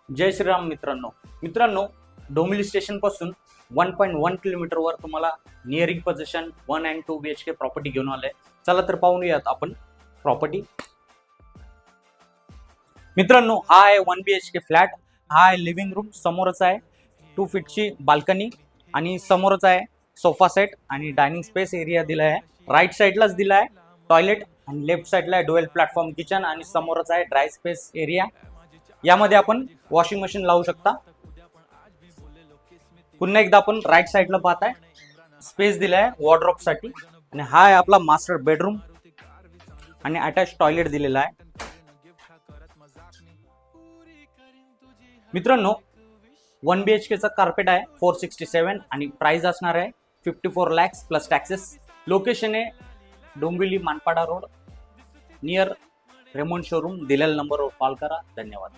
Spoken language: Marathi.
जय श्रीराम मित्रांनो डोंबिवली स्टेशन पासून 1.1 किलोमीटरवर तुम्हाला nearing position 1 and 2 BHK property घेऊन आले. चला तर पाहूयात आपण प्रॉपर्टी. मित्रांनो, हा आहे 1 BHK फ्लॅट. हा आहे लिव्हिंग रूम, समोरच आहे 2 फीटची बाल्कनी आणि समोरच आहे सोफा सेट आणि डायनिंग स्पेस एरिया दिला आहे. राईट साईडलाच दिला आहे टॉयलेट आणि लेफ्ट साईडला आहे डुएल प्लॅटफॉर्म किचन आणि समोरच आहे ड्राय स्पेस एरिया. यामध्ये आपण वॉशिंग मशीन लावू शकता. पुन्हा एकदा आपण राईट साईडला पाहताय स्पेस दिलाय वॉर्डरोब साठी आणि हा आहे आपला मास्टर बेडरूम आणि अटॅच टॉयलेट दिलेला आहे. मित्रांनो, 1 BHK चा कार्पेट आहे 467 आणि प्राइस असणार आहे 54 lakhs प्लस टॅक्सेस. लोकेशन आहे Dombivli Manpada road near Raymond showroom. दिलेल्या नंबरवर कॉल करा. धन्यवाद.